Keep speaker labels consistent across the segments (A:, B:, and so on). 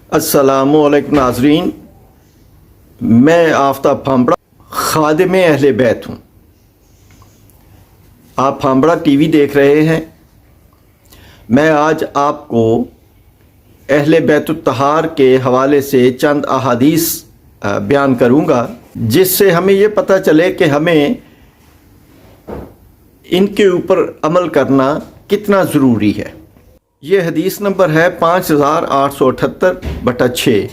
A: अस्सलामुअलैकुम नाज़रीन, मैं आफ्ताब फांबड़ा खादिम अहले बैत हूँ। आप फांबड़ा टीवी देख रहे हैं। मैं आज आपको अहले बैतुत तहार के हवाले से चंद अहादीस बयान करूँगा, जिससे हमें ये पता चले कि हमें इनके ऊपर अमल करना कितना ज़रूरी है। ये हदीस नंबर है 5878/6,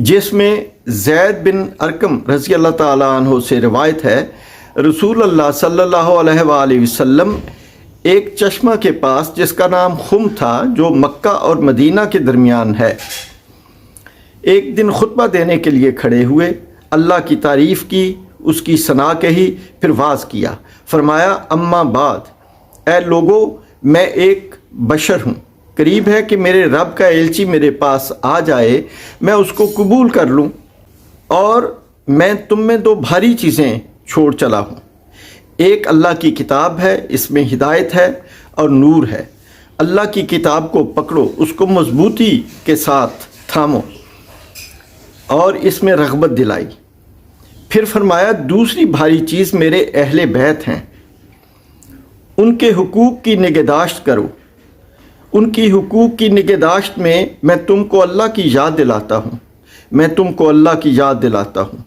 A: जिसमें ज़ैद बिन अरकम रज़ी अल्लाह ताला अन्हु से रिवायत है, रसूल अल्लाह सल्लल्लाहु अलैहि वसल्लम एक चश्मा के पास जिसका नाम खुम था, जो मक्का और मदीना के दरमियान है, एक दिन खुतबा देने के लिए खड़े हुए। अल्लाह की तारीफ़ की, उसकी सना कही, फिर वाज़ किया। फरमाया, अम्मा बाद, ए लोगो, मैं एक बशर हूँ। करीब है कि मेरे रब का एलची मेरे पास आ जाए, मैं उसको कबूल कर लूँ, और मैं तुम में दो भारी चीज़ें छोड़ चला हूँ। एक अल्लाह की किताब है, इसमें हिदायत है और नूर है। अल्लाह की किताब को पकड़ो, उसको मजबूती के साथ थामो, और इसमें रग़बत दिलाई। फिर फरमाया, दूसरी भारी चीज़ मेरे अहले बैत हैं, उनके हुकूक की निगहदाश्त करो। उनकी हुकूक की निगहदाश्त में मैं तुमको अल्लाह की याद दिलाता हूँ, मैं तुमको अल्लाह की याद दिलाता हूँ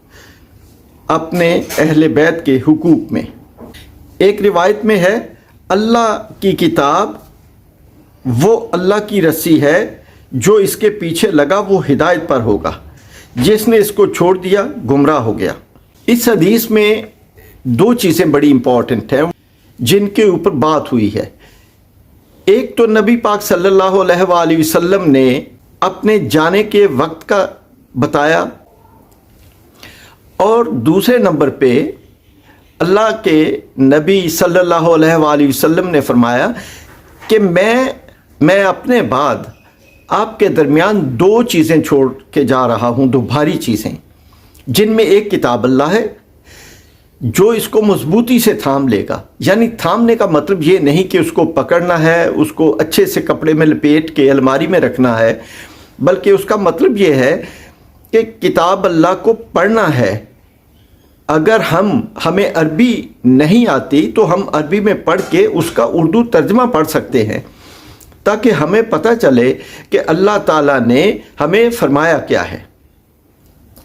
A: अपने अहले बैत के हुकूक में। एक रिवायत में है, अल्लाह की किताब वो अल्लाह की रस्सी है, जो इसके पीछे लगा वो हिदायत पर होगा, जिसने इसको छोड़ दिया गुमराह हो गया। इस हदीस में दो चीज़ें बड़ी इंपॉर्टेंट हैं जिनके ऊपर बात हुई है। एक तो नबी पाक सल्लल्लाहु अलैहि वसल्लम ने अपने जाने के वक्त का बताया, और दूसरे नंबर पे अल्लाह के नबी सल्लल्लाहु अलैहि वसल्लम ने फरमाया कि मैं अपने बाद आपके दरमियान दो चीज़ें छोड़ के जा रहा हूँ, दो भारी चीज़ें, जिनमें एक किताब अल्लाह है, जो इसको मजबूती से थाम लेगा। यानी थामने का मतलब ये नहीं कि उसको पकड़ना है, उसको अच्छे से कपड़े में लपेट के अलमारी में रखना है, बल्कि उसका मतलब ये है कि किताब अल्लाह को पढ़ना है। अगर हमें अरबी नहीं आती तो हम अरबी में पढ़ के उसका उर्दू तर्जमा पढ़ सकते हैं, ताकि हमें पता चले कि अल्लाह ताला ने हमें फरमाया क्या है।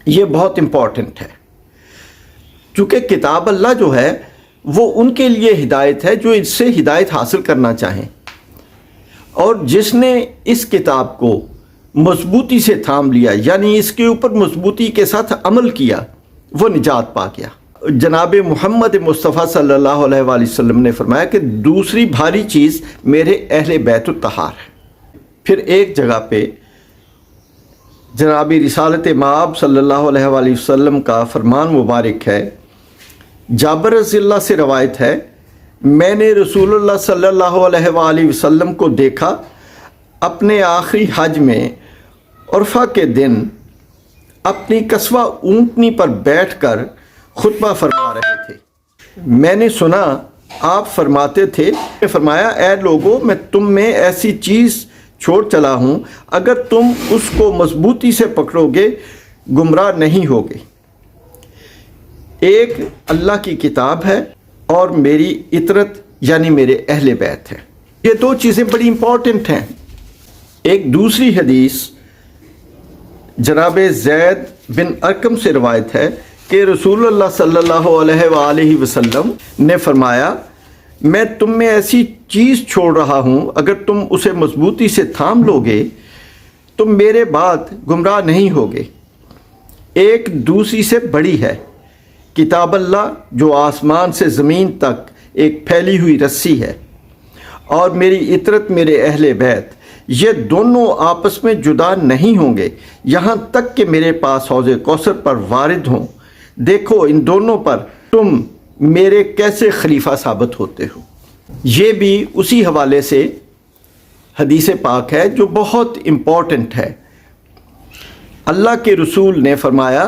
A: ये बहुत इम्पॉर्टेंट है, चूँकि किताब अल्लाह जो है वो उनके लिए हिदायत है जो इससे हिदायत हासिल करना चाहें, और जिसने इस किताब को मजबूती से थाम लिया, यानी इसके ऊपर मजबूती के साथ अमल किया, वो निजात पा गया। जनाब मोहम्मद मुस्तफ़ा सल्लल्लाहु अलैहि वसल्लम ने फरमाया कि दूसरी भारी चीज़ मेरे अहले बैतुत तहार है। फिर एक जगह पे जनाब रिसालत माब सल्लल्लाहु अलैहि वसल्लम का फरमान मुबारक है, जाबिर रज़ियल्लाह से रवायत है, मैंने रसूलुल्लाह सल्लल्लाहु अलैहि वसल्लम को देखा अपने आखिरी हज में उर्फ़ा के दिन अपनी कस्वा ऊँटनी पर बैठकर खुतबा फरमा रहे थे। मैंने सुना आप फरमाते थे, फरमाया, ए लोगों, मैं तुम में ऐसी चीज़ छोड़ चला हूँ, अगर तुम उसको मजबूती से पकड़ोगे गुमराह नहीं होगे। एक अल्लाह की किताब है और मेरी इतरत यानी मेरे अहले बैत है। ये दो चीज़ें बड़ी इंपॉर्टेंट हैं। एक दूसरी हदीस जनाब ज़ैद बिन अरकम से रवायत है कि रसूलुल्लाह सल्लल्लाहु अलैहि वसल्लम ने फरमाया, मैं तुम में ऐसी चीज़ छोड़ रहा हूँ, अगर तुम उसे मजबूती से थाम लोगे तो मेरे बाद गुमराह नहीं होगे। एक दूसरी से बड़ी है, किताब अल्लाह जो आसमान से ज़मीन तक एक फैली हुई रस्सी है, और मेरी इतरत मेरे अहले बैत, ये दोनों आपस में जुदा नहीं होंगे यहाँ तक कि मेरे पास हौज़े कौसर पर वारिद हों। देखो इन दोनों पर तुम मेरे कैसे खलीफा साबित होते हो। ये भी उसी हवाले से हदीस पाक है जो बहुत इम्पॉर्टेंट है। अल्लाह के रसूल ने फरमाया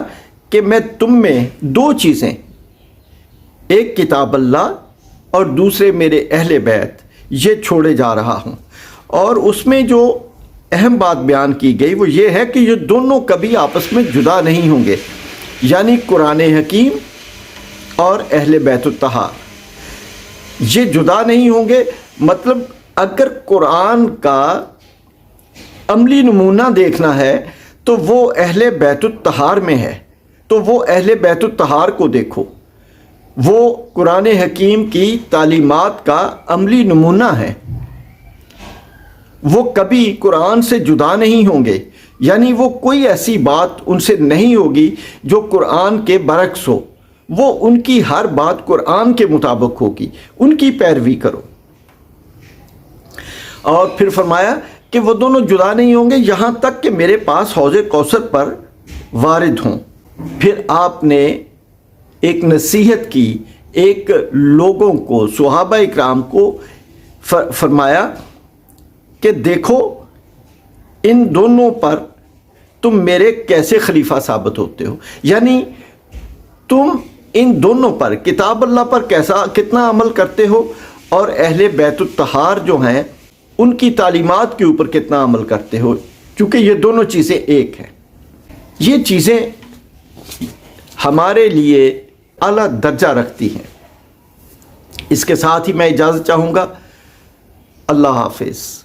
A: कि मैं तुम में दो चीज़ें, एक किताब अल्लाह और दूसरे मेरे अहले बैत, ये छोड़े जा रहा हूँ। और उसमें जो اہم بات بیان کی گئی وہ یہ ہے کہ یہ دونوں کبھی آپس میں جدا نہیں ہوں گے، یعنی قرآن حکیم اور اہل بیت الطہار یہ جدا نہیں ہوں گے۔ مطلب اگر قرآن کا عملی نمونہ دیکھنا ہے تو وہ اہل بیت الطہار میں ہے، تو وہ اہل بیت الطہار کو دیکھو، وہ قرآن حکیم کی تعلیمات کا عملی نمونہ ہے، وہ کبھی قرآن سے جدا نہیں ہوں گے، یعنی وہ کوئی ایسی بات ان سے نہیں ہوگی جو قرآن کے برعکس ہو، وہ ان کی ہر بات قرآن کے مطابق ہوگی، ان کی پیروی کرو۔ اور پھر فرمایا کہ وہ دونوں جدا نہیں ہوں گے یہاں تک کہ میرے پاس حوض کوثر پر وارد ہوں۔ پھر آپ نے ایک نصیحت کی، ایک لوگوں کو، صحابہ اکرام کو فرمایا کہ دیکھو ان دونوں پر تم میرے کیسے خلیفہ ثابت ہوتے ہو، یعنی تم ان دونوں پر، کتاب اللہ پر کتنا عمل کرتے ہو، اور اہل بیت الطہار جو ہیں ان کی تعلیمات کے اوپر کتنا عمل کرتے ہو، چونکہ یہ دونوں چیزیں ایک ہیں۔ یہ چیزیں ہمارے لیے اعلیٰ درجہ رکھتی ہیں۔ اس کے ساتھ ہی میں اجازت چاہوں گا۔ اللہ حافظ۔